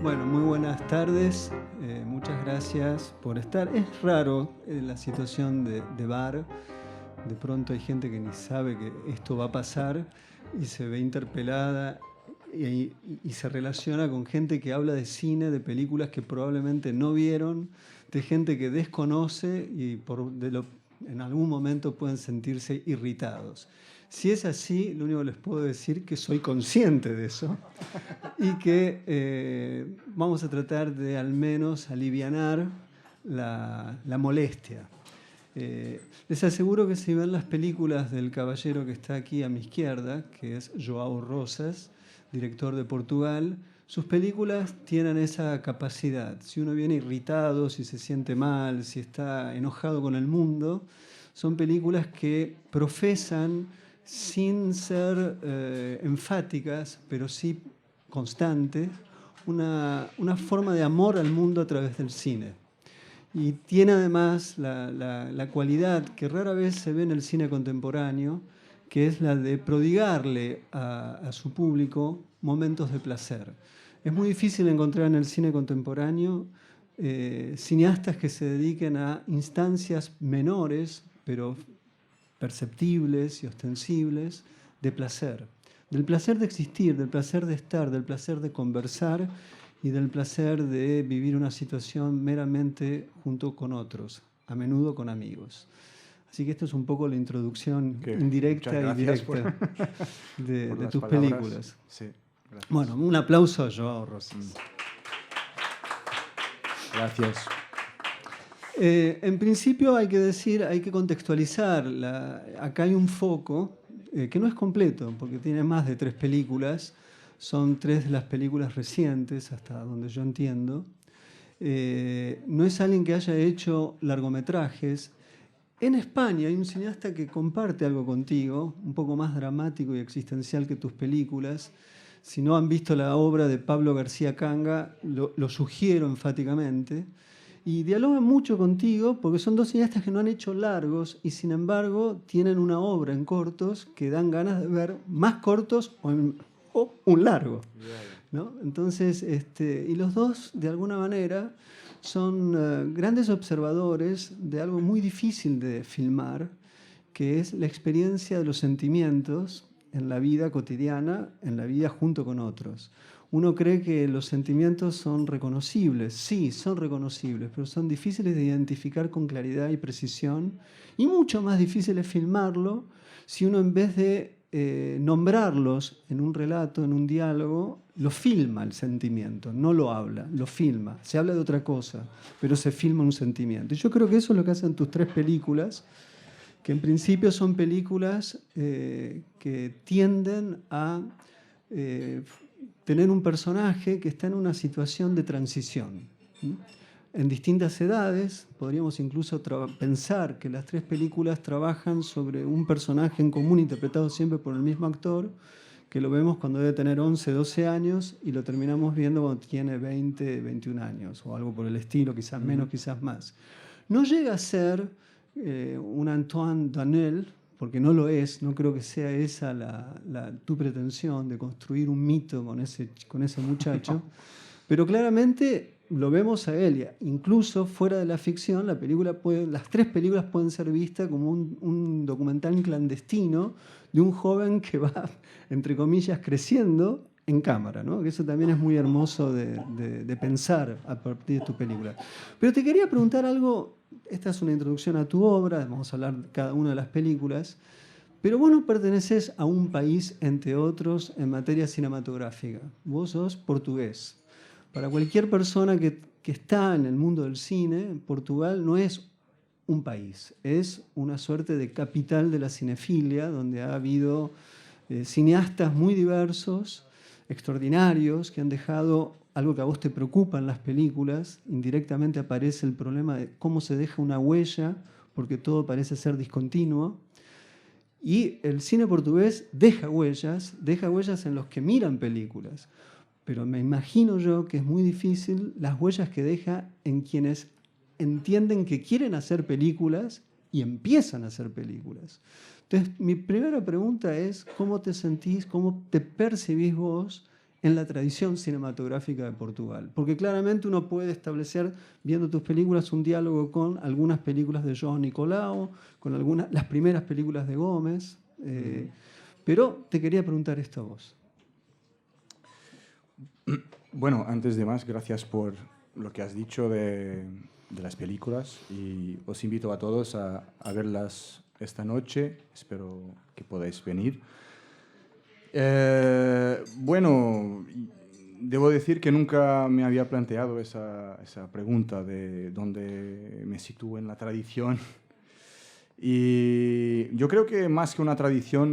Bueno, muy buenas tardes. Muchas gracias por estar. Es raro la situación de bar. De pronto hay gente que ni sabe que esto va a pasar y se ve interpelada y se relaciona con gente que habla de cine, de películas que probablemente no vieron, de gente que desconoce y en algún momento pueden sentirse irritados. Si es así, lo único que les puedo decir es que soy consciente de eso y que vamos a tratar de al menos alivianar la molestia. Les aseguro que si ven las películas del caballero que está aquí a mi izquierda, que es João Rosas, director de Portugal, sus películas tienen esa capacidad. Si uno viene irritado, si se siente mal, si está enojado con el mundo, son películas que profesan sin ser enfáticas, pero sí constantes, una forma de amor al mundo a través del cine. Y tiene además la cualidad que rara vez se ve en el cine contemporáneo, que es la de prodigarle a su público momentos de placer. Es muy difícil encontrar en el cine contemporáneo cineastas que se dediquen a instancias menores, pero perceptibles y ostensibles, de placer. Del placer de existir, del placer de estar, del placer de conversar y del placer de vivir una situación meramente junto con otros, a menudo con amigos. Así que esto es un poco la introducción indirecta y directa de tus películas. Sí, gracias. Bueno, un aplauso a João Rosas. Gracias. En principio hay que decir, hay que contextualizar. Acá hay un foco que no es completo, porque tiene más de 3 películas. Son 3 de las películas recientes, hasta donde yo entiendo. No es alguien que haya hecho largometrajes. En España hay un cineasta que comparte algo contigo, un poco más dramático y existencial que tus películas. Si no han visto la obra de Pablo García Canga, lo sugiero enfáticamente. Y dialogan mucho contigo porque son 2 cineastas que no han hecho largos y sin embargo tienen una obra en cortos que dan ganas de ver más cortos o un largo, ¿no? Entonces, y los 2 de alguna manera son grandes observadores de algo muy difícil de filmar, que es la experiencia de los sentimientos en la vida cotidiana, en la vida junto con otros. Uno cree que los sentimientos son reconocibles. Sí, son reconocibles, pero son difíciles de identificar con claridad y precisión y mucho más difíciles filmarlo si uno en vez de nombrarlos en un relato, en un diálogo, lo filma el sentimiento, no lo habla, lo filma. Se habla de otra cosa, pero se filma un sentimiento. Y yo creo que eso es lo que hacen tus 3 películas, que en principio son películas que tienden a tener un personaje que está en una situación de transición. En distintas edades, podríamos incluso pensar que las 3 películas trabajan sobre un personaje en común interpretado siempre por el mismo actor, que lo vemos cuando debe tener 11, 12 años y lo terminamos viendo cuando tiene 20, 21 años o algo por el estilo, quizás menos, quizás más. No llega a ser un Antoine Doinel, porque no lo es, no creo que sea esa tu pretensión de construir un mito con ese muchacho, pero claramente lo vemos a él. Incluso fuera de la ficción, las 3 películas pueden ser vistas como un documental clandestino de un joven que va, entre comillas, creciendo en cámara, ¿no? Que eso también es muy hermoso de pensar a partir de tu película. Pero te quería preguntar algo. Esta es una introducción a tu obra, vamos a hablar de cada una de las películas, pero vos no perteneces a un país, entre otros, en materia cinematográfica. Vos sos portugués. Para cualquier persona que está en el mundo del cine, Portugal no es un país, es una suerte de capital de la cinefilia, donde ha habido cineastas muy diversos, extraordinarios, que han dejado algo que a vos te preocupa en las películas. Indirectamente aparece el problema de cómo se deja una huella, porque todo parece ser discontinuo. Y el cine portugués deja huellas en los que miran películas. Pero me imagino yo que es muy difícil las huellas que deja en quienes entienden que quieren hacer películas y empiezan a hacer películas. Entonces, mi primera pregunta es, ¿cómo te sentís, cómo te percibís vos en la tradición cinematográfica de Portugal. Porque claramente uno puede establecer, viendo tus películas, un diálogo con algunas películas de João Nicolau, con las primeras películas de Gómez. Pero te quería preguntar esto a vos. Bueno, antes de más, gracias por lo que has dicho de las películas y os invito a todos a verlas esta noche. Espero que podáis venir. Bueno, debo decir que nunca me había planteado esa pregunta de dónde me sitúo en la tradición. Y yo creo que más que una tradición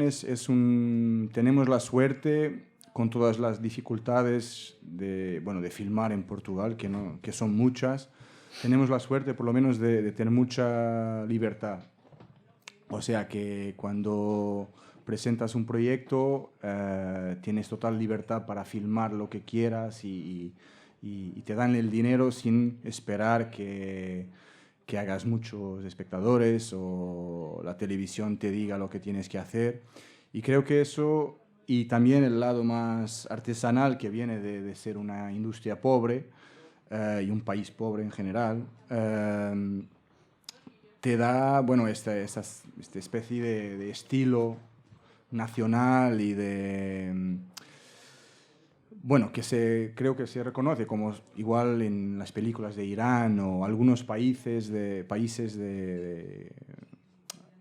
tenemos la suerte, con todas las dificultades de filmar en Portugal, que son muchas, tenemos la suerte por lo menos de tener mucha libertad. O sea que cuando presentas un proyecto tienes total libertad para filmar lo que quieras y te dan el dinero sin esperar que hagas muchos espectadores o la televisión te diga lo que tienes que hacer. Y creo que eso, y también el lado más artesanal que viene de ser una industria pobre y un país pobre en general, te da, bueno, esta especie de estilo nacional y de... Bueno, creo que se reconoce como igual en las películas de Irán o algunos países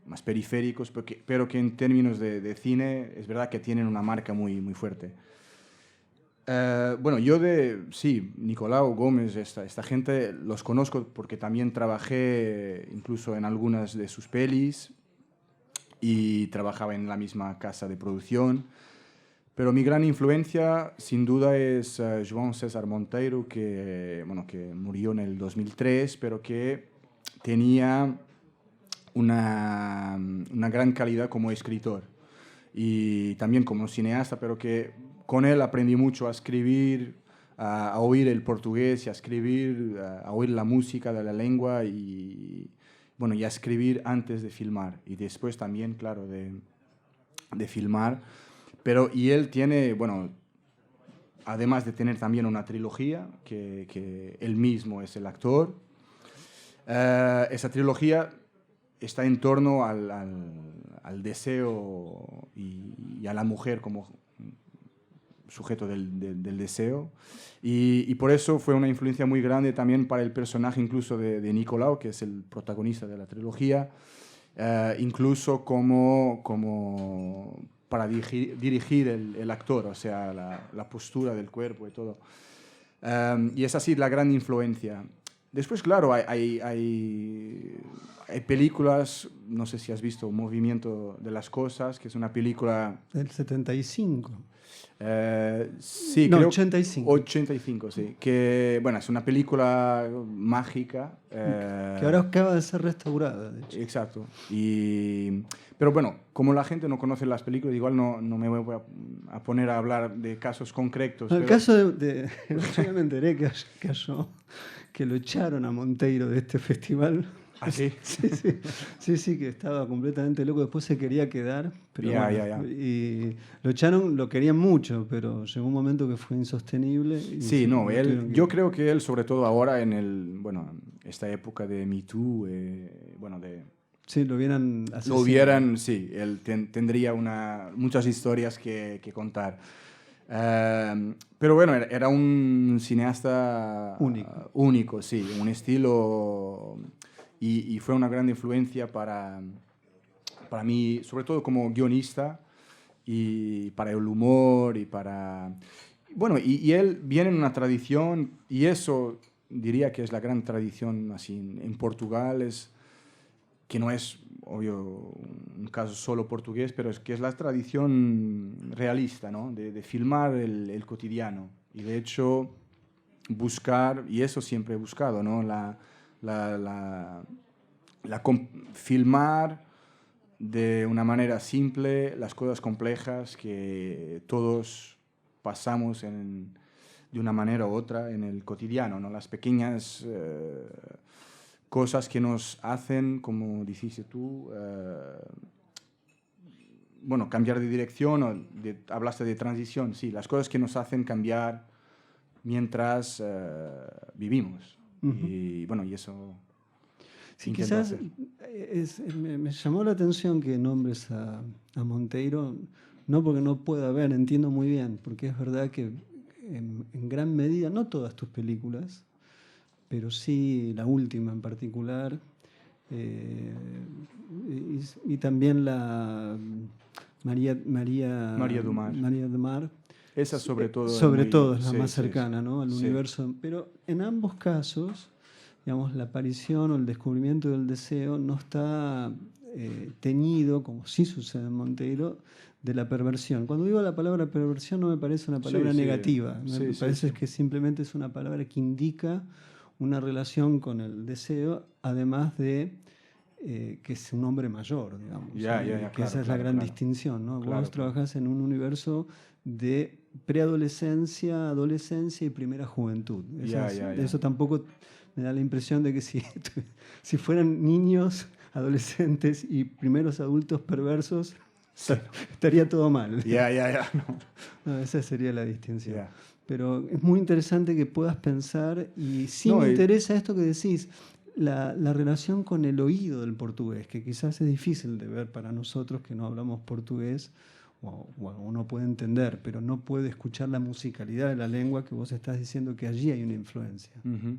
más periféricos, pero que en términos de cine es verdad que tienen una marca muy, muy fuerte. Bueno, sí, Nicolau, Gómez, esta gente los conozco porque también trabajé incluso en algunas de sus pelis y trabajaba en la misma casa de producción. Pero mi gran influencia, sin duda, es João César Monteiro, que murió en el 2003, pero que tenía una gran calidad como escritor y también como cineasta, pero que con él aprendí mucho a escribir, a oír el portugués y a escribir, a oír la música de la lengua y a escribir antes de filmar y después también, claro, de filmar. Y él tiene, además de tener también una trilogía, que él mismo es el actor, esa trilogía está en torno al deseo y a la mujer como sujeto del deseo. Y por eso fue una influencia muy grande también para el personaje incluso de Nicolau, que es el protagonista de la trilogía, incluso como para dirigir el actor, o sea, la postura del cuerpo y todo. Y es así la gran influencia. Después, claro, hay películas, no sé si has visto Movimiento de las Cosas, que es una película... Del 75. Sí, no, creo 85. 85, sí. Que, es una película mágica. Que ahora acaba de ser restaurada, de hecho. Exacto. Pero como la gente no conoce las películas, igual no me voy a poner a hablar de casos concretos. El caso de yo me enteré que lo echaron a Monteiro de este festival. ¿Ah, sí? Sí, que estaba completamente loco. Después se quería quedar, pero Ya. Y lo echaron, lo querían mucho, pero llegó un momento que fue insostenible. Sí, yo creo que él, sobre todo ahora en esta época de Me Too, sí, lo hubieran sí, él tendría muchas historias que contar. Pero era un cineasta único, sí, un estilo... Y fue una gran influencia para mí, sobre todo como guionista, y para el humor, y para... y él viene en una tradición, y eso diría que es la gran tradición así en Portugal, que no es, obvio, un caso solo portugués, pero es que es la tradición realista, ¿no? De filmar el cotidiano. Y de hecho, buscar, y eso siempre he buscado, ¿no? Filmar de una manera simple las cosas complejas que todos pasamos de una manera u otra en el cotidiano, ¿no? Las pequeñas cosas que nos hacen, como dijiste tú, bueno, cambiar de dirección, o hablaste de transición, sí, las cosas que nos hacen cambiar mientras vivimos. Ujú. Y bueno, y eso Sí, intento quizás hacer. me llamó la atención que nombres a Monteiro, no porque no pueda ver, entiendo muy bien, porque es verdad que en gran medida, no todas tus películas, pero sí la última en particular, eh, y también la María Dumas. María de Mar, Esa sobre todo es sobre muy... todo es la Sí, más sí, sí. cercana, ¿no?, al Sí. universo, pero en ambos casos, digamos, la aparición o el descubrimiento del deseo no está teñido, como sí sucede en Monteiro, de la perversión. Cuando digo la palabra perversión no me parece una Sí, palabra sí, negativa, me sí, sí, parece sí. que simplemente es una palabra que indica una relación con el deseo, además de que es un hombre mayor, digamos, Ya, que claro, esa es la claro, gran claro. distinción, ¿no? Vos Claro, claro. trabajás en un universo de preadolescencia, adolescencia y primera juventud. Ya. Eso tampoco me da la impresión de que si, si fueran niños, adolescentes y primeros adultos perversos, Sí. estaría todo mal. Ya. No. No, esa sería la distinción. Ya. Pero es muy interesante que puedas pensar, y sí No, me interesa esto que decís, la relación con el oído del portugués, que quizás es difícil de ver para nosotros que no hablamos portugués, o uno puede entender, pero no puede escuchar la musicalidad de la lengua, que vos estás diciendo que allí hay una influencia. ujú.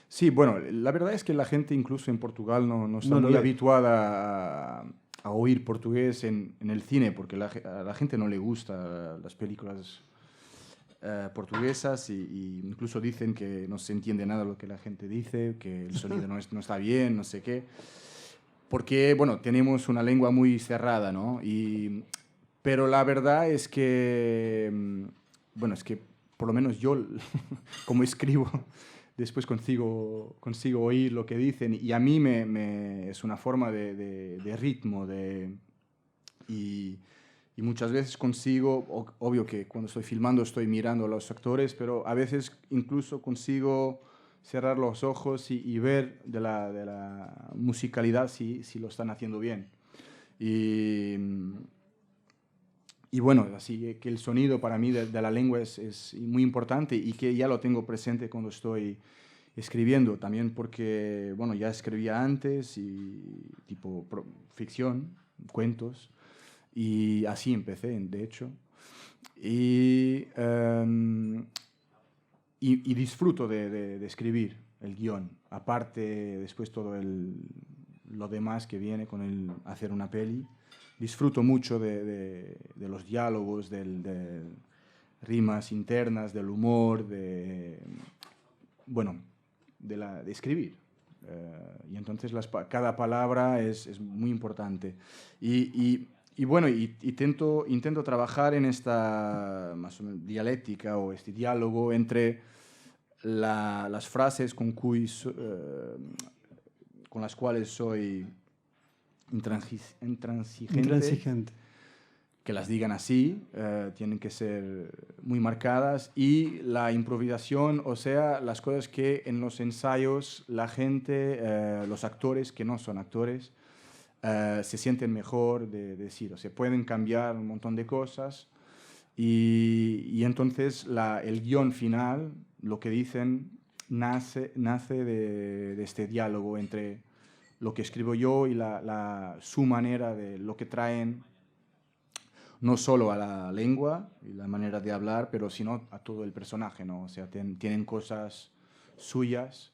Sí, bueno, la verdad es que la gente incluso en Portugal no está No lo muy ve. habituada a oír portugués en el cine, porque a la gente no le gusta las películas portuguesas y incluso dicen que no se entiende nada lo que la gente dice, que el sonido no está bien, no sé qué. Porque, bueno, tenemos una lengua muy cerrada, ¿no? Pero la verdad es que, bueno, es que por lo menos yo, como escribo, después consigo oír lo que dicen y a mí es una forma de ritmo, y, y muchas veces consigo, obvio que cuando estoy filmando estoy mirando a los actores, pero a veces incluso consigo cerrar los ojos y ver de la musicalidad si lo están haciendo bien. Y, y bueno, así que el sonido para mí de la lengua es muy importante y que ya lo tengo presente cuando estoy escribiendo, también porque, bueno, ya escribía antes y tipo ficción, cuentos, y así empecé, de hecho. Y, y disfruto de escribir el guión. Aparte, después todo lo demás que viene con el hacer una peli. Disfruto mucho de los diálogos, de rimas internas, del humor, bueno, de escribir. Y entonces cada palabra es muy importante. Y bueno, intento trabajar en esta más o menos, dialéctica o este diálogo entre las frases con las cuales soy intransigente, Intransigente. que las digan así, tienen que ser muy marcadas, y la improvisación, o sea, las cosas que en los ensayos la gente, los actores que no son actores, se sienten mejor de decir, o sea, pueden cambiar un montón de cosas y entonces el guión final, lo que dicen, nace de este diálogo entre lo que escribo yo y su manera de lo que traen no solo a la lengua y la manera de hablar, pero sino a todo el personaje, ¿no? O sea, tienen cosas suyas,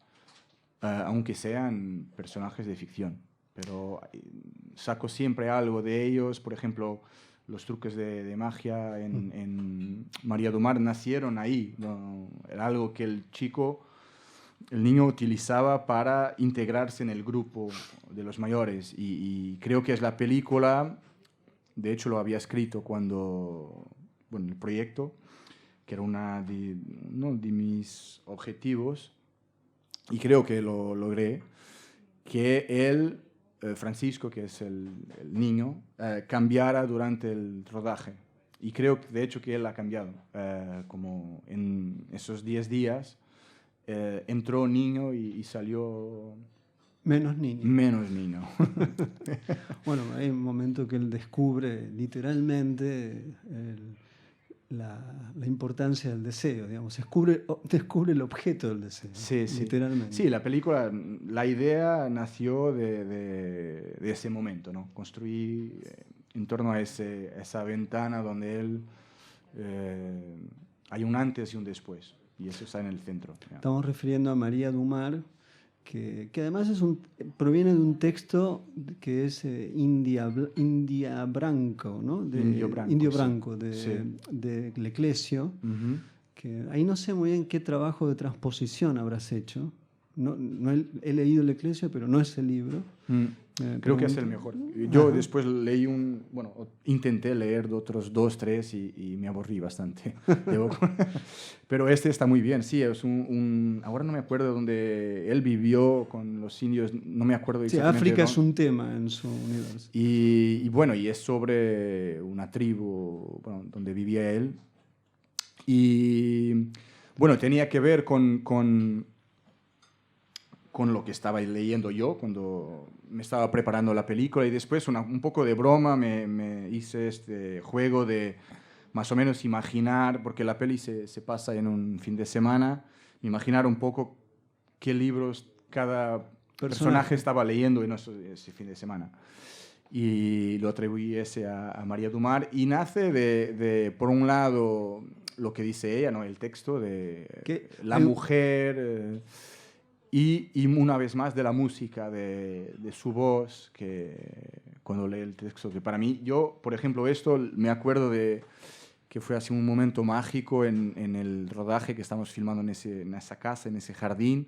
aunque sean personajes de ficción. Pero saco siempre algo de ellos, por ejemplo, los truques de magia en María do Mar nacieron ahí, ¿no? Era algo que el niño utilizaba para integrarse en el grupo de los mayores y creo que es la película. De hecho, lo había escrito bueno, el proyecto, que era uno de mis objetivos, y creo que lo logré, que él, Francisco, que es el niño, cambiara durante el rodaje. Y creo, de hecho, que él ha cambiado. Como en esos 10 días, entró niño y salió Menos niño. Menos niño. Bueno, hay un momento que él descubre literalmente la importancia del deseo, digamos. Descubre el objeto del deseo, Sí, sí. literalmente. Sí, la película, la idea nació de ese momento, ¿no? Construí en torno a esa ventana donde él hay un antes y un después, y eso está en el centro. ¿Ya? Estamos refiriendo a María Dumar, que además proviene de un texto que es India Branco, ¿no? Indio Branco, sí. de Leclésio, Uh-huh. que ahí no sé muy bien qué trabajo de transposición habrás hecho. No he leído Leclésio, pero no es el libro. Creo que es el mejor. Yo Ajá. después leí intenté leer de otros 2, 3 y me aburrí bastante. Pero este está muy bien, sí, es ahora no me acuerdo dónde él vivió con los indios, no me acuerdo Sí, exactamente. África es un tema en su universo. Y es sobre una tribu, donde vivía él. Y bueno, tenía que ver con lo que estaba leyendo yo cuando me estaba preparando la película, y después un poco de broma me hice este juego de más o menos imaginar, porque la peli se pasa en un fin de semana, imaginar un poco qué libros cada personaje estaba leyendo en ese fin de semana. Y lo atribuí a María Dumar, y nace por un lado, lo que dice ella, ¿no? El texto de la mujer... Y una vez más de la música, de su voz, que cuando lee el texto, que para mí, yo, por ejemplo, esto me acuerdo de que fue así un momento mágico en el rodaje que estamos filmando en esa casa, en ese jardín.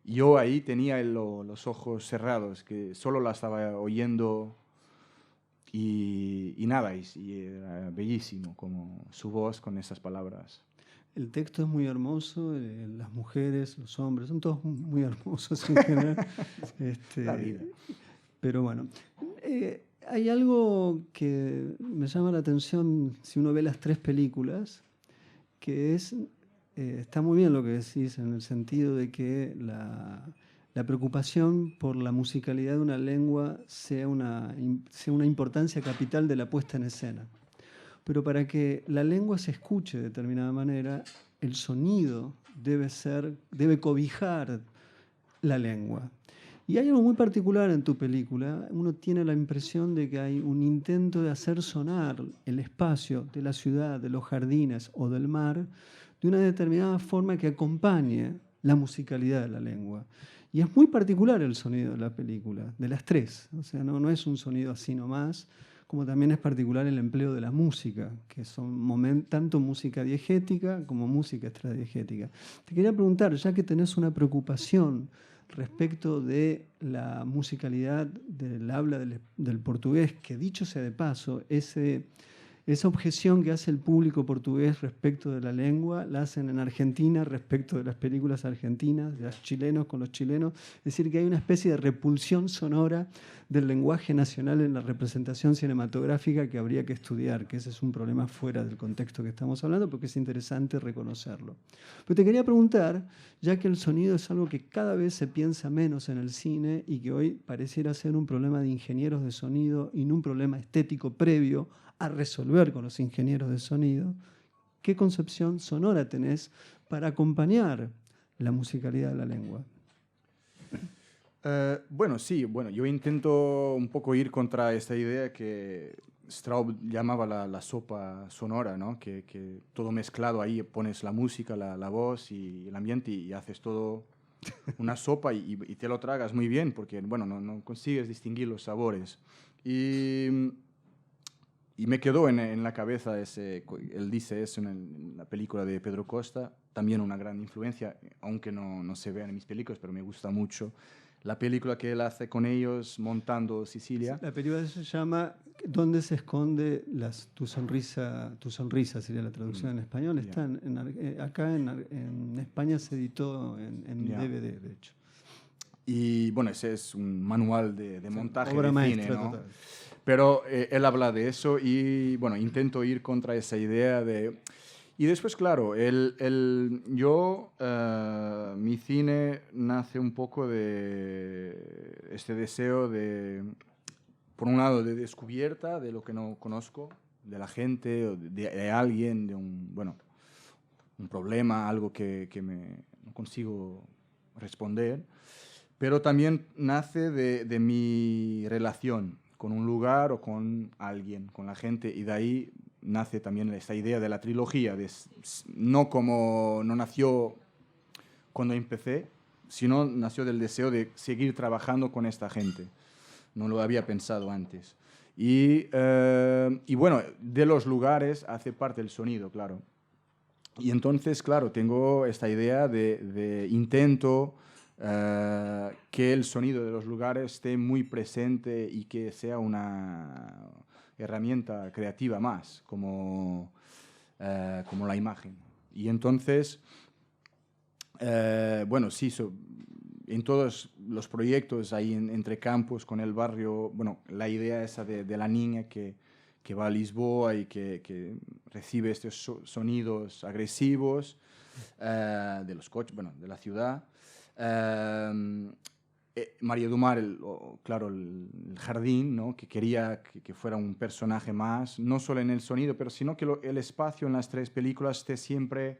Yo ahí tenía los ojos cerrados, que solo la estaba oyendo y nada, y era bellísimo, como su voz con esas palabras. El texto es muy hermoso, las mujeres, los hombres, son todos muy hermosos en general. La vida. Pero bueno, hay algo que me llama la atención si uno ve las tres películas, que está muy bien lo que decís, en el sentido de que la preocupación por la musicalidad de una lengua sea una importancia capital de la puesta en escena. Pero para que la lengua se escuche de determinada manera, el sonido debe cobijar la lengua. Y hay algo muy particular en tu película. Uno tiene la impresión de que hay un intento de hacer sonar el espacio de la ciudad, de los jardines o del mar, de una determinada forma que acompañe la musicalidad de la lengua. Y es muy particular el sonido de la película, de las tres. O sea, no es un sonido así nomás, como también es particular el empleo de la música, que son tanto música diegética como música extradiegética. Te quería preguntar, ya que tenés una preocupación respecto de la musicalidad del habla del portugués, que dicho sea de paso, esa objeción que hace el público portugués respecto de la lengua, la hacen en Argentina respecto de las películas argentinas, de los chilenos con los chilenos. Es decir, que hay una especie de repulsión sonora del lenguaje nacional en la representación cinematográfica que habría que estudiar, que ese es un problema fuera del contexto que estamos hablando, porque es interesante reconocerlo. Pero te quería preguntar, ya que el sonido es algo que cada vez se piensa menos en el cine y que hoy pareciera ser un problema de ingenieros de sonido y no un problema estético previo a resolver con los ingenieros de sonido, ¿qué concepción sonora tenés para acompañar la musicalidad de la lengua? Yo intento un poco ir contra esta idea que Straub llamaba la sopa sonora, ¿no? Que todo mezclado ahí, pones la música, la voz y el ambiente y haces todo una sopa y te lo tragas muy bien porque, no consigues distinguir los sabores. Y me quedó en la cabeza él dice eso en la película de Pedro Costa, también una gran influencia, aunque no se vea en mis películas, pero me gusta mucho. La película que él hace con ellos montando Sicilia. La película se llama ¿Dónde se esconde tu sonrisa? Tu sonrisa sería la traducción en español. Está acá en España se editó en DVD, de hecho. Y ese es un manual de montaje obra de maestra, cine, ¿no? Total. Pero él habla de eso y, intento ir contra esa idea de... Y después, claro, mi cine nace un poco de este deseo de, por un lado, de descubierta de lo que no conozco, de la gente, o de alguien, de un problema, algo que no consigo responder, pero también nace de mi relación con un lugar o con alguien, con la gente, y de ahí nace también esta idea de la trilogía, no nació cuando empecé, sino nació del deseo de seguir trabajando con esta gente. No lo había pensado antes. Y bueno, de los lugares hace parte el sonido, claro. Y entonces, claro, tengo esta idea de intento que el sonido de los lugares esté muy presente y que sea una herramienta creativa más, como la imagen. Y entonces, bueno, sí, en todos los proyectos ahí entre campos con el barrio, bueno, la idea esa de la niña que va a Lisboa y que recibe estos sonidos agresivos de los coches, bueno, de la ciudad. María do Mar, claro, el jardín, ¿no? Que quería que fuera un personaje más, no solo en el sonido, pero sino que el espacio en las tres películas esté siempre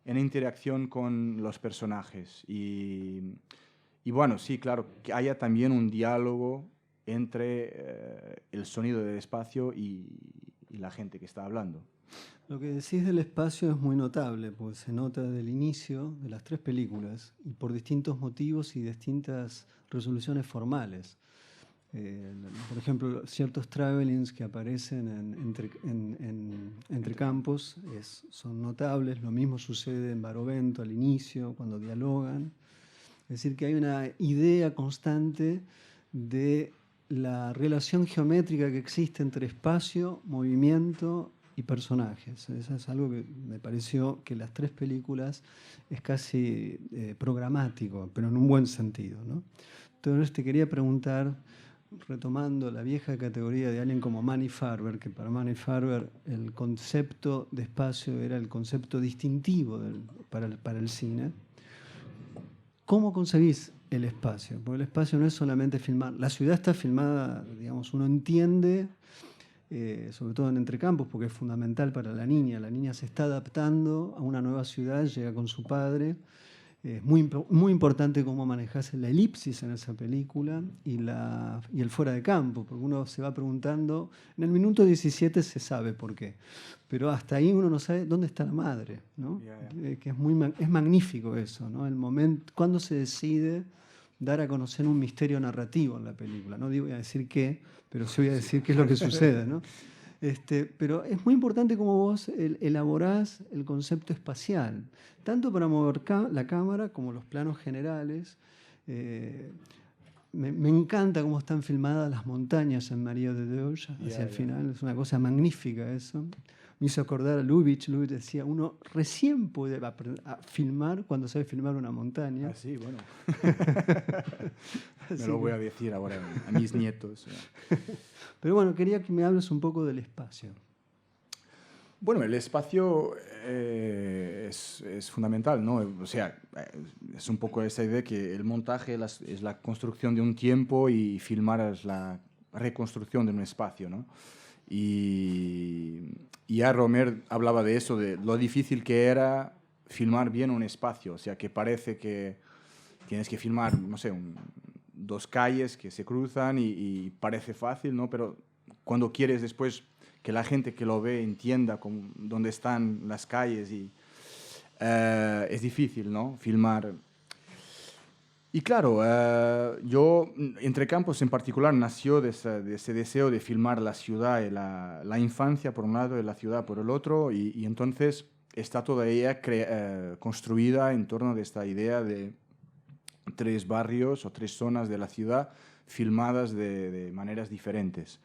en interacción con los personajes. Y bueno, sí, claro, que haya también un diálogo entre el sonido del espacio y la gente que está hablando. Lo que decís del espacio es muy notable, porque se nota desde el inicio de las tres películas y por distintos motivos y distintas resoluciones formales. Por ejemplo, ciertos travelings que aparecen entre campos son notables. Lo mismo sucede en Barovento al inicio, cuando dialogan. Es decir, que hay una idea constante de la relación geométrica que existe entre espacio, movimiento y personajes. Eso es algo que me pareció que las tres películas es casi programático, pero en un buen sentido, ¿no? Entonces te quería preguntar, retomando la vieja categoría de alguien como Manny Farber, que para Manny Farber el concepto de espacio era el concepto distintivo para el cine. ¿Cómo concebís el espacio? Porque el espacio no es solamente filmar. La ciudad está filmada, digamos, uno entiende, sobre todo en Entrecampos, porque es fundamental para la niña. La niña se está adaptando a una nueva ciudad, llega con su padre. Es muy importante cómo manejás la elipsis en esa película y el fuera de campo, porque uno se va preguntando, en el minuto 17 se sabe por qué, pero hasta ahí uno no sabe dónde está la madre, ¿no? Que es magnífico eso, ¿no? El momento, cuando se decide dar a conocer un misterio narrativo en la película. No voy a decir qué, pero sí voy a decir qué es lo que sucede, ¿no? Pero es muy importante cómo vos elaborás el concepto espacial, tanto para mover la cámara como los planos generales. Me encanta cómo están filmadas las montañas en María de Dios hacia el final. Es una cosa magnífica eso. Me hizo acordar a Lubitsch. Lubitsch decía, uno recién puede a filmar cuando sabe filmar una montaña. Ah, sí, bueno. Me lo voy a decir ahora a mis nietos. Pero bueno, quería que me hables un poco del espacio. Bueno, el espacio es fundamental, ¿no? O sea, es un poco esa idea que el montaje es la construcción de un tiempo y filmar es la reconstrucción de un espacio, ¿no? Y ya Romer hablaba de eso, de lo difícil que era filmar bien un espacio, o sea, que parece que tienes que filmar, no sé, dos calles que se cruzan y parece fácil, ¿no? Pero cuando quieres después que la gente que lo ve entienda dónde están las calles es difícil, ¿no? Filmar. Y claro, yo, Entrecampos en particular, nació de ese deseo de filmar la ciudad y la infancia por un lado y la ciudad por el otro, y entonces está toda ella construida en torno de esta idea de tres barrios o tres zonas de la ciudad filmadas de maneras diferentes.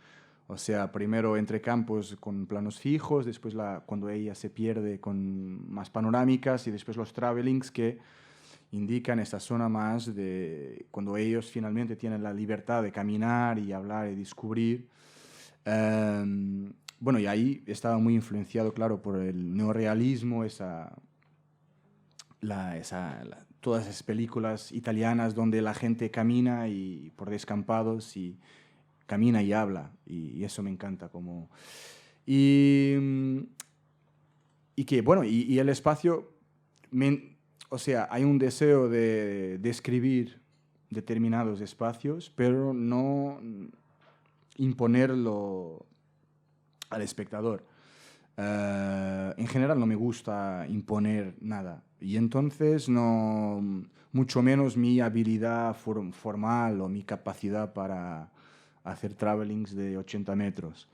O sea, primero Entrecampos con planos fijos, después cuando ella se pierde con más panorámicas y después los travelings que indican esta zona más de cuando ellos finalmente tienen la libertad de caminar y hablar y descubrir. Bueno, y ahí estaba muy influenciado, claro, por el neorrealismo, todas esas películas italianas donde la gente camina y por descampados y camina y habla, y eso me encanta. Y, mm, y que, bueno, y el espacio, o sea, hay un deseo de describir determinados espacios, pero no imponerlo al espectador. En general no me gusta imponer nada, y entonces no, mucho menos mi habilidad formal o mi capacidad para hacer travelings de 80 metros.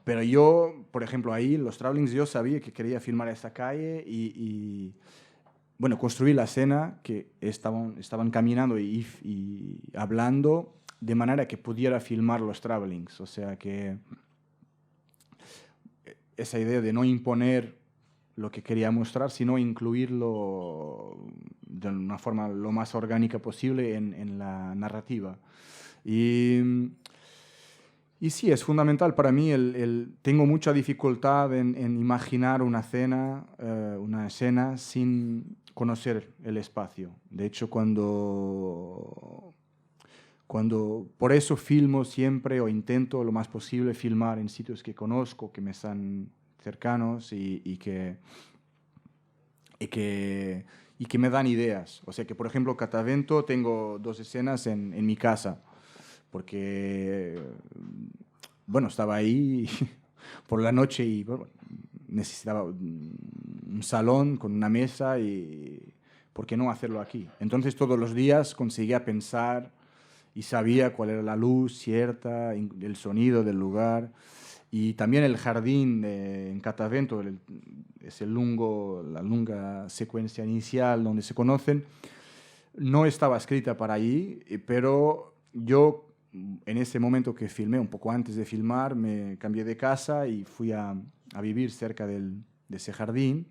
Pero yo, por ejemplo, ahí los travelings yo sabía que quería filmar esa calle bueno, construí la escena que estaban caminando y hablando de manera que pudiera filmar los travelings. O sea que esa idea de no imponer lo que quería mostrar, sino incluirlo de una forma lo más orgánica posible en la narrativa. Y sí, es fundamental para mí. Tengo mucha dificultad en imaginar una escena sin conocer el espacio. De hecho, por eso filmo siempre o intento lo más posible filmar en sitios que conozco, que me están cercanos y que me dan ideas. O sea que, por ejemplo, Catavento tengo 2 escenas en mi casa, porque, bueno, estaba ahí por la noche y bueno, necesitaba un salón con una mesa y ¿por qué no hacerlo aquí? Entonces todos los días conseguía pensar y sabía cuál era la luz cierta, el sonido del lugar. Y también el jardín en Catavento, es la lunga secuencia inicial donde se conocen, no estaba escrita para allí, pero yo en ese momento que filmé, un poco antes de filmar, me cambié de casa y fui a vivir cerca de ese jardín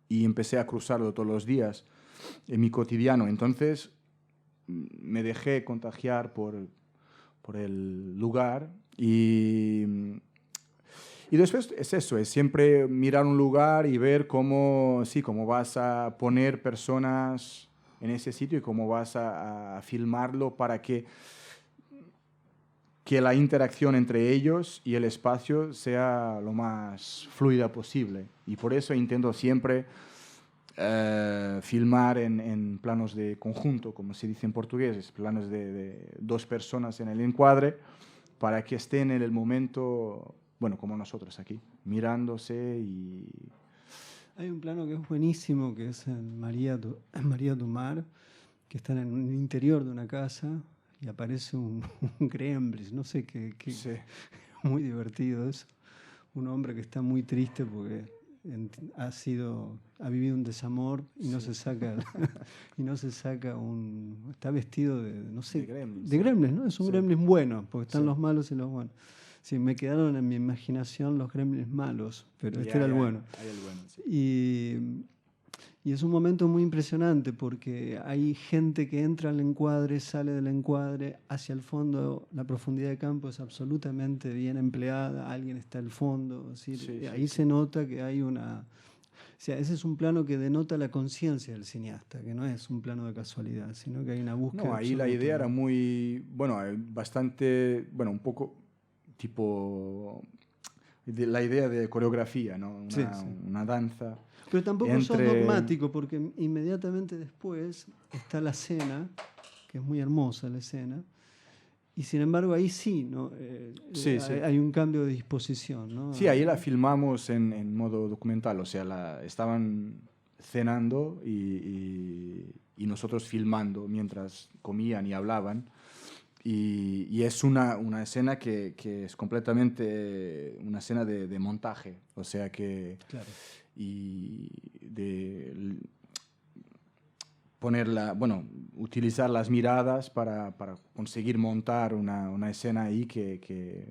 y empecé a cruzarlo todos los días en mi cotidiano. Entonces me dejé contagiar por el lugar y después es eso, es siempre mirar un lugar y ver cómo vas a poner personas en ese sitio y cómo vas a filmarlo para que la interacción entre ellos y el espacio sea lo más fluida posible. Y por eso intento siempre filmar en planos de conjunto, como se dice en portugués, planos de 2 personas en el encuadre, para que estén en el momento, bueno, como nosotros aquí, mirándose y... Hay un plano que es buenísimo, que es en María do Mar, que están en el interior de una casa y aparece un gremlin, no sé qué, Sí. muy divertido eso. Un hombre que está muy triste porque ha vivido un desamor y no se saca está vestido de, no sé, de gremlins, ¿no? Es un gremlin bueno, porque están los malos y los buenos. Sí, me quedaron en mi imaginación los gremlins malos, pero este era el bueno. Hay el bueno, sí. Y es un momento muy impresionante porque hay gente que entra al encuadre, sale del encuadre, hacia el fondo, la profundidad de campo es absolutamente bien empleada, alguien está al fondo, ¿sí? Ahí se nota que hay una... O sea, ese es un plano que denota la conciencia del cineasta, que no es un plano de casualidad, sino que hay una búsqueda. No, ahí la idea era muy, bueno, bastante, bueno, un poco tipo la idea de coreografía, ¿no? Una danza. Pero tampoco sos dogmático, porque inmediatamente después está la escena, que es muy hermosa la escena, y sin embargo ahí sí, ¿no? Hay un cambio de disposición, ¿no? Sí, ahí la filmamos en modo documental, o sea, estaban cenando y nosotros filmando mientras comían y hablaban. Y es una escena que es completamente una escena de montaje, o sea que... Claro. Y de utilizar las miradas para conseguir montar una escena ahí que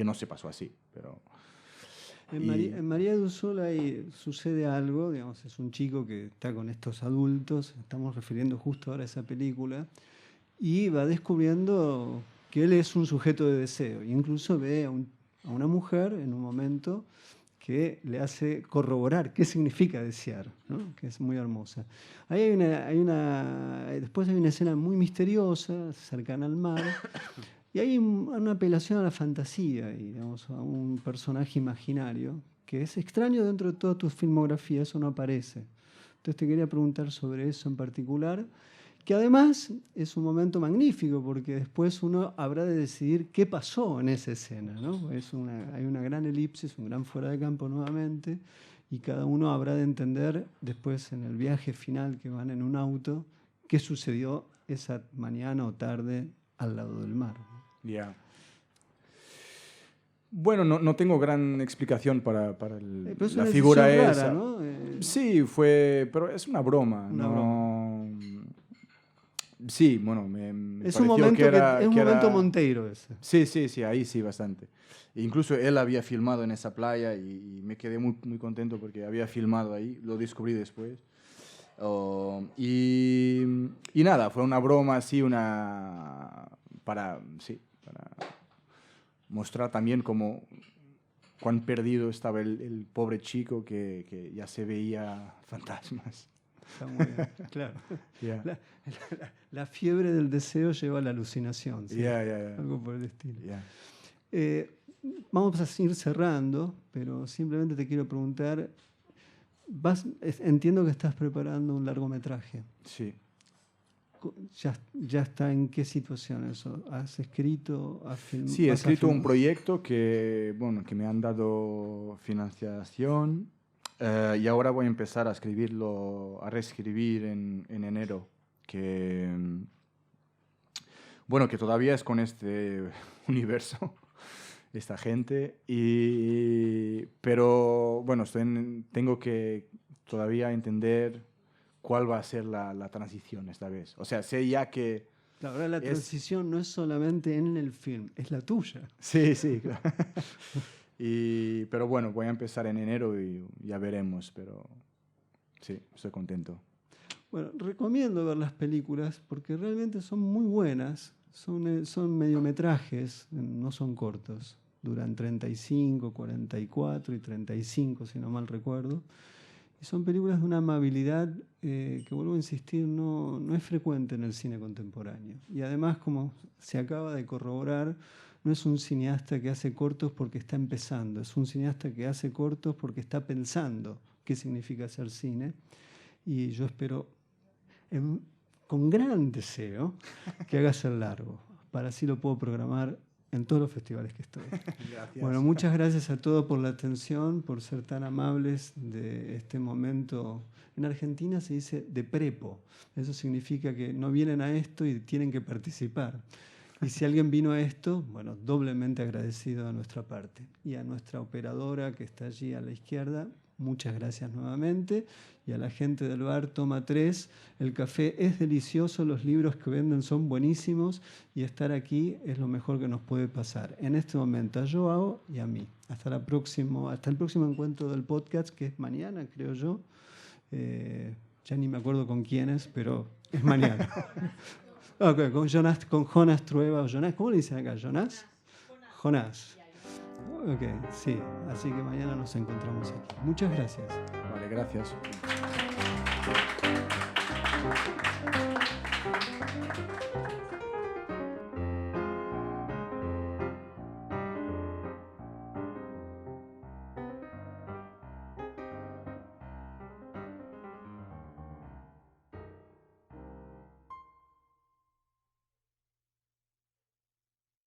no se pasó así. Pero, en María do Sol ahí sucede algo, digamos, es un chico que está con estos adultos, estamos refiriendo justo ahora a esa película, y va descubriendo que él es un sujeto de deseo, e incluso ve a una mujer en un momento que le hace corroborar qué significa desear, ¿no? Que es muy hermosa. Ahí después hay una escena muy misteriosa, cercana al mar, y hay una apelación a la fantasía, y, digamos, a un personaje imaginario, que es extraño dentro de toda tu filmografía, eso no aparece. Entonces te quería preguntar sobre eso en particular, que además es un momento magnífico, porque después uno habrá de decidir qué pasó en esa escena, ¿no? Hay una gran elipsis, un gran fuera de campo nuevamente, y cada uno habrá de entender después en el viaje final que van en un auto, qué sucedió esa mañana o tarde al lado del mar. Ya. Bueno, no tengo gran explicación para la figura rara, esa. ¿no? Sí, pero es una broma. Broma. Sí, bueno, me es pareció un momento que era... es un momento Monteiro ese. Sí, ahí sí, bastante. E incluso él había filmado en esa playa y me quedé muy, muy contento porque había filmado ahí, lo descubrí después. Y nada, fue una broma así, para mostrar también cuán perdido estaba el pobre chico que ya se veía fantasmas. Está muy bien, claro. Yeah. La fiebre del deseo lleva a la alucinación, ¿sí? Algo por el estilo. Vamos a ir cerrando, pero simplemente te quiero preguntar, entiendo que estás preparando un largometraje. Sí. ¿Ya está en qué situación eso? ¿Has escrito? ¿Has filmado? Sí, he escrito un proyecto que me han dado financiación y ahora voy a empezar a reescribir en enero, que todavía es con este universo, esta gente, pero bueno, tengo que todavía entender cuál va a ser la transición esta vez. O sea, sé ya que... Ahora la transición no es solamente en el film, es la tuya. Sí, claro. Pero bueno, voy a empezar en enero y ya veremos, pero sí, estoy contento. Bueno, recomiendo ver las películas porque realmente son muy buenas, son mediometrajes, no son cortos, duran 35, 44 y 35, si no mal recuerdo. Y son películas de una amabilidad que, vuelvo a insistir, no es frecuente en el cine contemporáneo. Y además, como se acaba de corroborar, no es un cineasta que hace cortos porque está empezando, es un cineasta que hace cortos porque está pensando qué significa hacer cine. Y yo espero, con gran deseo, que hagas el largo, para así lo puedo programar en todos los festivales que estoy. Gracias. Bueno, muchas gracias a todos por la atención, por ser tan amables de este momento. En Argentina se dice de prepo. Eso significa que no vienen a esto y tienen que participar. Y si alguien vino a esto, bueno, doblemente agradecido de nuestra parte. Y a nuestra operadora que está allí a la izquierda, muchas gracias nuevamente. Y a la gente del bar Toma 3, el café es delicioso, los libros que venden son buenísimos y estar aquí es lo mejor que nos puede pasar. En este momento a Joao y a mí. Hasta el próximo encuentro del podcast, que es mañana, creo yo. Ya ni me acuerdo con quién es, pero es mañana. Okay, con Jonas Trueba. ¿Cómo le dicen acá? ¿Jonás? Jonás. Ok, sí. Así que mañana nos encontramos aquí. Muchas gracias. Vale, gracias.